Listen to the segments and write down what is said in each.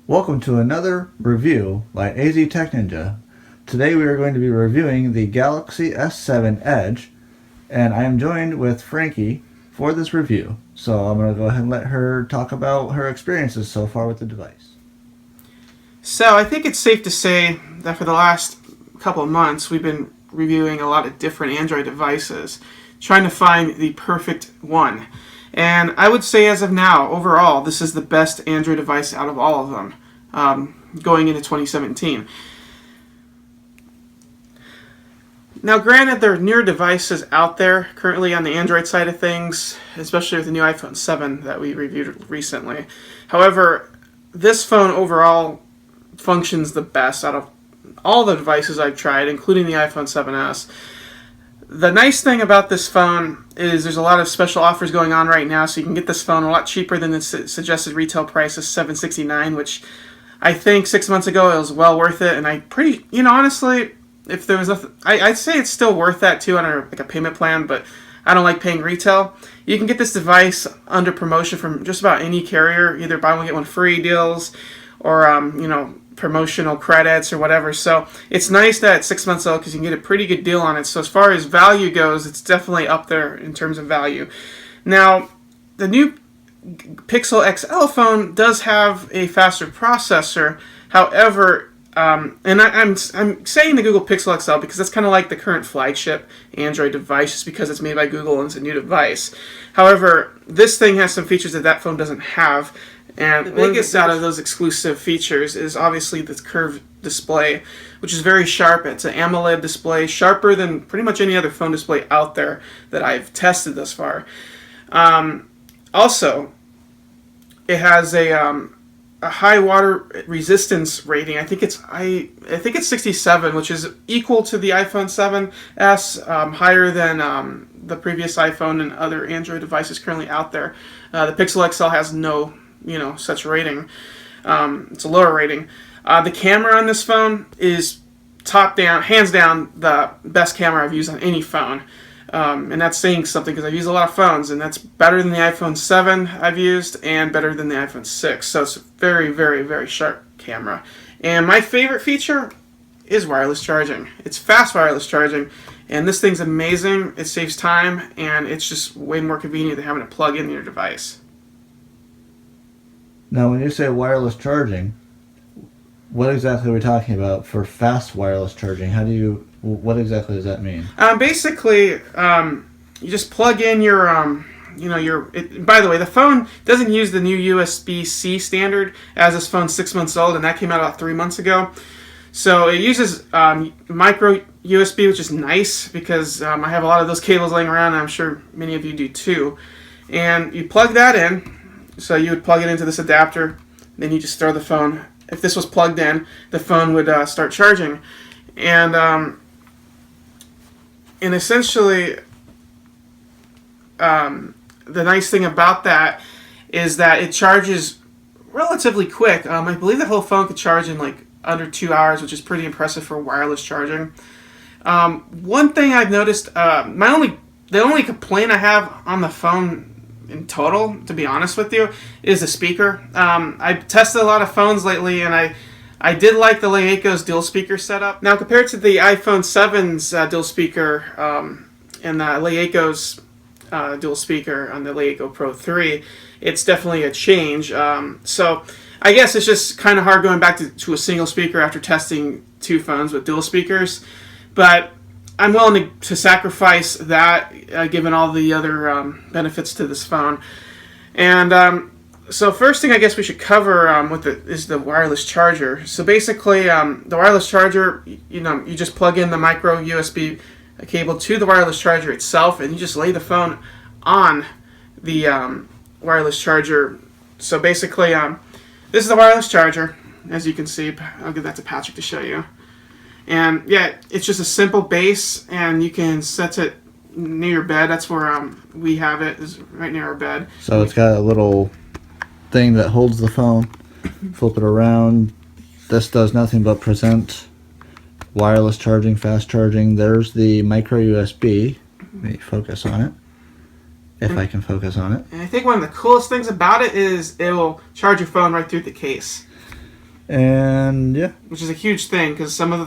Welcome to another review by AZ Tech Ninja. Today we are going to be reviewing the Galaxy S7 Edge, and I am joined with Frankie for this review. So I'm going to go ahead and let her talk about her experiences so far with the device. So I think it's safe to say that for the last couple of months we've been reviewing a lot of different Android devices, trying to find the perfect one. And I would say as of now, overall, this is the best Android device out of all of them, going into 2017. Now, granted, there are newer devices out there currently on the Android side of things, especially with the new iPhone 7 that we reviewed recently. However, this phone overall functions the best out of all the devices I've tried, including the iPhone 7s. The nice thing about this phone is there's a lot of special offers going on right now, so you can get this phone a lot cheaper than the suggested retail price of $769, which I think 6 months ago it was well worth it. And honestly, if there was I'd say it's still worth that too under like a payment plan, but I don't like paying retail. You can get this device under promotion from just about any carrier, either buy one get one free deals or promotional credits or whatever. So it's nice that it's 6 months old because you can get a pretty good deal on it. So as far as value goes, it's definitely up there in terms of value. Now, the new Pixel XL phone does have a faster processor. However, I'm saying the Google Pixel XL because that's kind of like the current flagship Android device, just because it's made by Google and it's a new device. However, this thing has some features that phone doesn't have. And the biggest out of those exclusive features is obviously the curved display, which is very sharp. It's an AMOLED display, sharper than pretty much any other phone display out there that I've tested thus far. Also, it has a high water resistance rating. I think it's 67, which is equal to the iPhone 7s, higher than the previous iPhone and other Android devices currently out there. The Pixel XL has no such rating. It's a lower rating. The camera on this phone is top down, hands down, the best camera I've used on any phone. And that's saying something because I've used a lot of phones, and that's better than the iPhone 7 I've used and better than the iPhone 6. So it's a very, very, very sharp camera. And my favorite feature is wireless charging. It's fast wireless charging, and this thing's amazing. It saves time, and it's just way more convenient than having to plug in your device. Now, when you say wireless charging, what exactly are we talking about for fast wireless charging? What exactly does that mean? Basically, you just plug in your, by the way, the phone doesn't use the new USB-C standard, as this phone's 6 months old, and that came out about 3 months ago. So it uses micro USB, which is nice because I have a lot of those cables laying around, and I'm sure many of you do too. And you plug that in. So you would plug it into this adapter, then you just throw the phone. If this was plugged in, the phone would start charging. And essentially, the nice thing about that is that it charges relatively quick. I believe the whole phone could charge in like under 2 hours, which is pretty impressive for wireless charging. One thing I've noticed, the only complaint I have on the phone in total, to be honest with you, is the speaker. I've tested a lot of phones lately, and I did like the Leako's dual speaker setup. Now, compared to the iPhone 7's dual speaker and the Leako's dual speaker on the Leako Pro 3, it's definitely a change. So I guess it's just kind of hard going back to a single speaker after testing two phones with dual speakers. But I'm willing to sacrifice that, given all the other benefits to this phone. And so first thing I guess we should cover is the wireless charger. So basically, the wireless charger, you just plug in the micro USB cable to the wireless charger itself, and you just lay the phone on the wireless charger. So basically, this is the wireless charger, as you can see. I'll give that to Patrick to show you. And yeah, it's just a simple base, and you can set it near your bed. That's where we have it, is right near our bed. So it's got a little thing that holds the phone. Flip it around. This does nothing but present wireless charging, fast charging. There's the micro USB. Let me focus on it. If I can focus on it. And I think one of the coolest things about it is it will charge your phone right through the case. And yeah, which is a huge thing because some of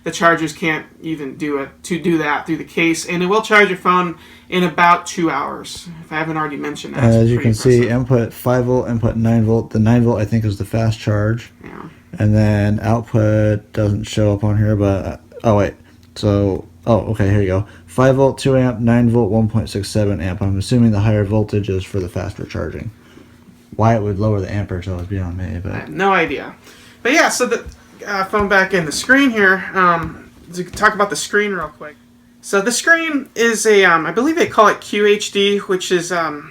the chargers can't even do that through the case, and it will charge your phone in about 2 hours. If I haven't already mentioned that, as you can see, input 5 volt, input 9 volt. The 9 volt I think is the fast charge. Yeah. And then output doesn't show up on here, but oh wait, so okay, here you go. 5 volt, 2 amp, 9 volt, 1.67 amp. I'm assuming the higher voltage is for the faster charging. Why it would lower the amperage though is beyond me, but I have no idea. But yeah, so the phone back in the screen here. To talk about the screen real quick. So the screen is I believe they call it QHD, which is I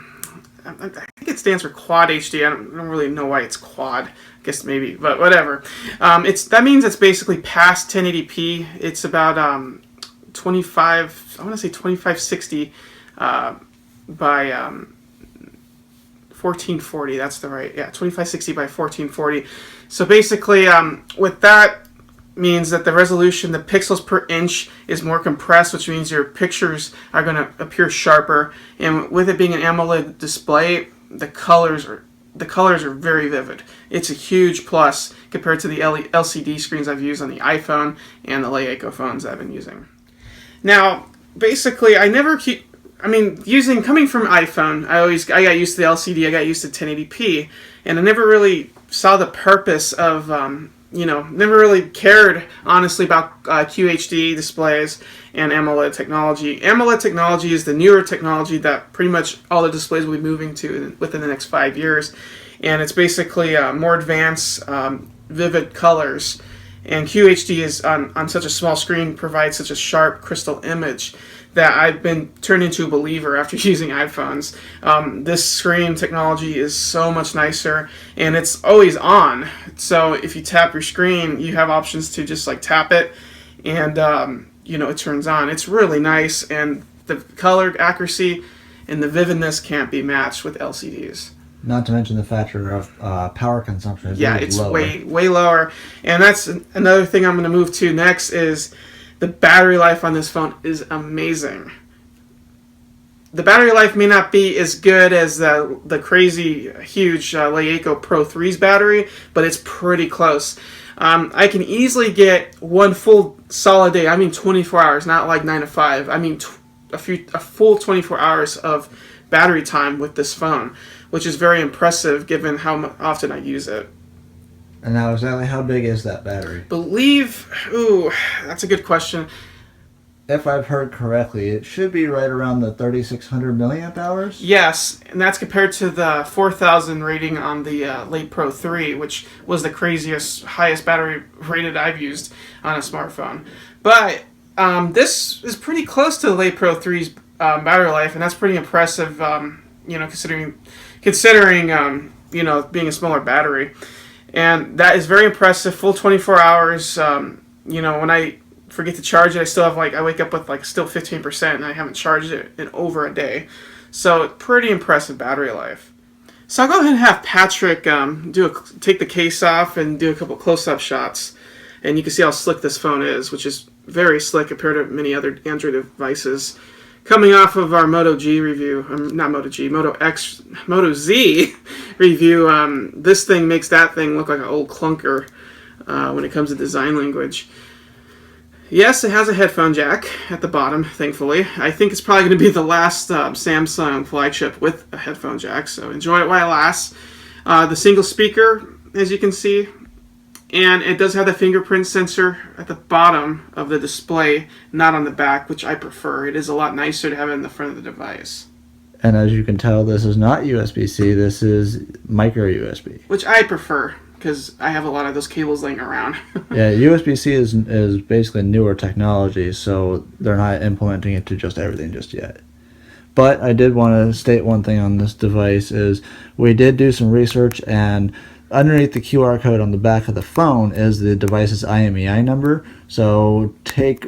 think it stands for Quad HD. I don't really know why it's quad. I guess maybe, but whatever. That means it's basically past 1080p. It's about 2560 by 1440. That's the right, 2560 by 1440. So basically, with that means that the resolution, the pixels per inch, is more compressed, which means your pictures are going to appear sharper. And with it being an AMOLED display, the colors are very vivid. It's a huge plus compared to the LCD screens I've used on the iPhone and the Leiko phones I've been using. Now, basically, coming from iPhone, I got used to the LCD, I got used to 1080p, and I never really saw the purpose of, never really cared, honestly, about QHD displays and AMOLED technology. AMOLED technology is the newer technology that pretty much all the displays will be moving to within the next 5 years, and it's basically more advanced, vivid colors. And QHD is on such a small screen provides such a sharp crystal image that I've been turned into a believer after using iPhones. This screen technology is so much nicer, and it's always on. So if you tap your screen, you have options to just like tap it, and it turns on. It's really nice, and the color accuracy and the vividness can't be matched with LCDs. Not to mention the factor of power consumption is it's lower. way lower. And that's another thing I'm going to move to next is the battery life on this phone is amazing. The battery life may not be as good as the crazy, huge Leiko Pro 3's battery, but it's pretty close. I can easily get one full solid day. I mean 24 hours, not like 9 to 5. I mean a full 24 hours of battery time with this phone, which is very impressive given how often I use it. And now, exactly how big is that battery? That's a good question. If I've heard correctly, it should be right around the 3,600 milliamp hours? Yes, and that's compared to the 4,000 rating on the Late Pro 3, which was the craziest, highest battery rated I've used on a smartphone. But this is pretty close to the Late Pro 3's battery life, and that's pretty impressive, considering being a smaller battery. And that is very impressive. Full 24 hours. When I forget to charge it, I wake up with still 15%, and I haven't charged it in over a day. So pretty impressive battery life. So I'll go ahead and have Patrick take the case off and do a couple close-up shots, and you can see how slick this phone is, which is very slick compared to many other Android devices. Coming off of our Moto Z review, Moto Z review, this thing makes that thing look like an old clunker when it comes to design language. Yes, it has a headphone jack at the bottom, thankfully. I think it's probably going to be the last Samsung flagship with a headphone jack, so enjoy it while it lasts. The single speaker, as you can see, and it does have the fingerprint sensor at the bottom of the display, not on the back, which I prefer. It is a lot nicer to have it in the front of the device. And as you can tell, this is not USB-C, this is micro USB. Which I prefer, because I have a lot of those cables laying around. Yeah, USB-C is basically newer technology, so they're not implementing it to just everything just yet. But I did want to state one thing on this device is we did do some research, and underneath the QR code on the back of the phone is the device's IMEI number. So take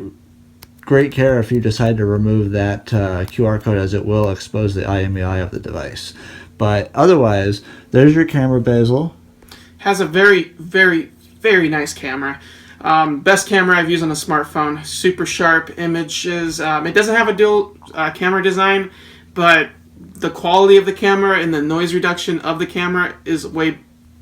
great care if you decide to remove that QR code, as it will expose the IMEI of the device. But otherwise, there's your camera bezel. Has a very, very, very nice camera. Best camera I've used on a smartphone. Super sharp images. It doesn't have a dual camera design, but the quality of the camera and the noise reduction of the camera is way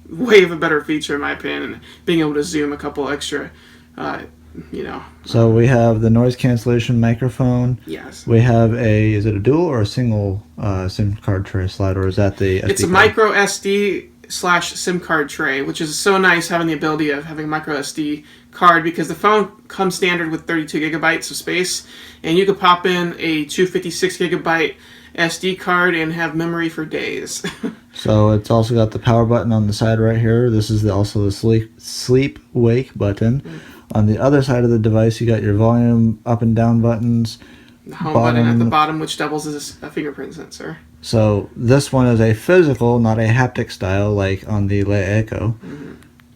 way of a better feature in my opinion. And being able to zoom a couple extra, uh, you know. So we have the noise cancellation microphone. Yes. We have is it a dual or a single SIM card tray slot, or is that the SD It's a card? micro SD / SIM card tray, which is so nice having the ability of having a micro SD card because the phone comes standard with 32 gigabytes of space, and you could pop in a 256 gigabyte SD card and have memory for days. So it's also got the power button on the side right here. This is also the sleep wake button. On the other side of the device, you got your volume up and down buttons. The home button at the bottom, which doubles as a fingerprint sensor. So this one is a physical, not a haptic style like on the Le Echo,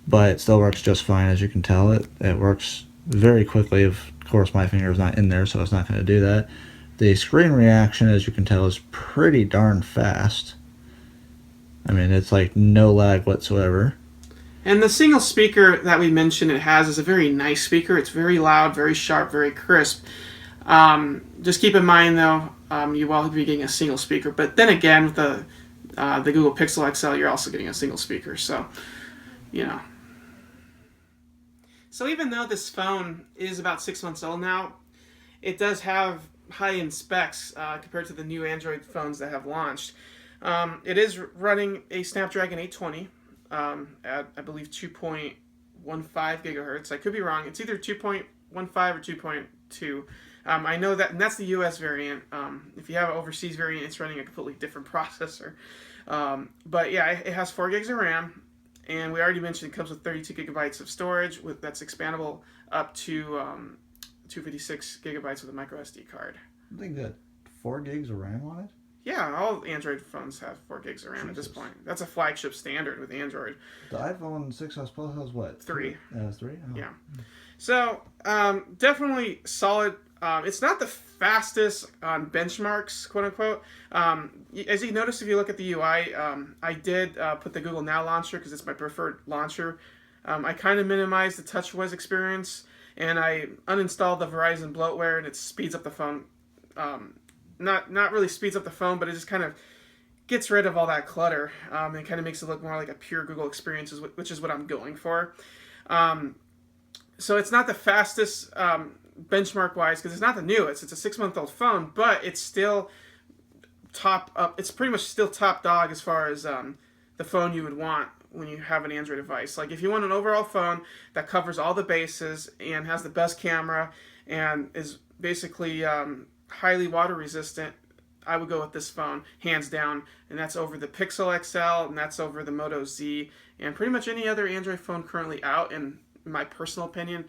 but it still works just fine, as you can tell. It works very quickly. Of course, my finger is not in there, so it's not going to do that. The screen reaction, as you can tell, is pretty darn fast. I mean, it's like no lag whatsoever. And the single speaker that we mentioned it has is a very nice speaker. It's very loud, very sharp, very crisp. Just keep in mind, though, you will be getting a single speaker. But then again, with the Google Pixel XL, you're also getting a single speaker. So, you know. So even though this phone is about 6 months old now, it does have high-end specs compared to the new Android phones that have launched. It is running a Snapdragon 820 at, I believe, 2.15 gigahertz. I could be wrong. It's either 2.15 or 2.2. I know that, and that's the US variant. If you have an overseas variant, it's running a completely different processor. But yeah, it has 4 gigs of RAM, and we already mentioned it comes with 32 gigabytes of storage that's expandable up to 256 gigabytes with a micro SD card. I think that 4 gigs of RAM on it. Yeah, all Android phones have 4 gigs of RAM at this point. That's a flagship standard with Android. The iPhone 6s Plus has what? 3. It's 3? Oh. Yeah. So, definitely solid. It's not the fastest on benchmarks, quote unquote. As you notice, if you look at the UI, I did put the Google Now launcher because it's my preferred launcher. I kind of minimized the TouchWiz experience, and I uninstalled the Verizon bloatware, and it speeds up the phone. Not really speeds up the phone, but it just kind of gets rid of all that clutter and kind of makes it look more like a pure Google experience, which is what I'm going for. So it's not the fastest benchmark-wise because it's not the newest. It's a 6-month-old phone, but it's still top up. It's pretty much still top dog as far as the phone you would want when you have an Android device. Like if you want an overall phone that covers all the bases and has the best camera and is basically highly water resistant, I would go with this phone hands down, and that's over the Pixel XL, and that's over the Moto Z, and pretty much any other Android phone currently out, in my personal opinion.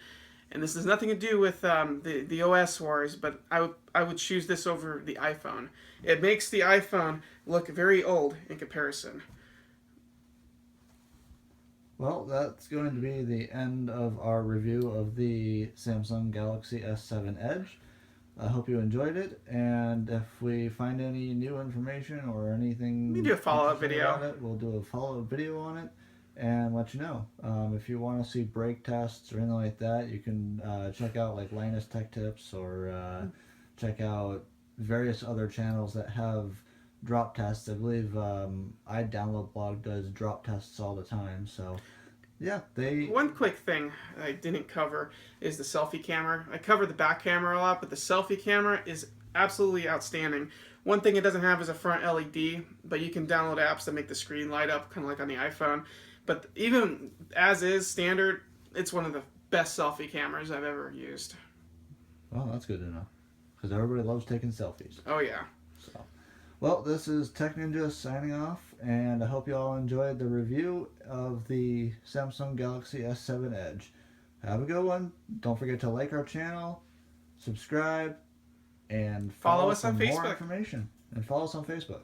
And this has nothing to do with the OS wars, but I would choose this over the iPhone. It makes the iPhone look very old in comparison. Well, that's going to be the end of our review of the Samsung Galaxy S7 Edge. I hope you enjoyed it, and if we find any new information or anything, We can do a follow-up video. about it, we'll do a follow-up video on it and let you know. If you want to see brake tests or anything like that, you can check out like Linus Tech Tips or check out various other channels that have drop tests. I believe iDownloadBlog does drop tests all the time, so yeah, One quick thing I didn't cover is the selfie camera. I covered the back camera a lot, but the selfie camera is absolutely outstanding. One thing it doesn't have is a front LED, but you can download apps that make the screen light up, kind of like on the iPhone. But even as is standard, it's one of the best selfie cameras I've ever used. Well, that's good to know, because everybody loves taking selfies. Oh yeah. So, well, this is Tech Ninja signing off, and I hope you all enjoyed the review of the Samsung Galaxy S7 Edge. Have a good one. Don't forget to like our channel, subscribe, and Follow us on for more Facebook. information. And follow us on Facebook.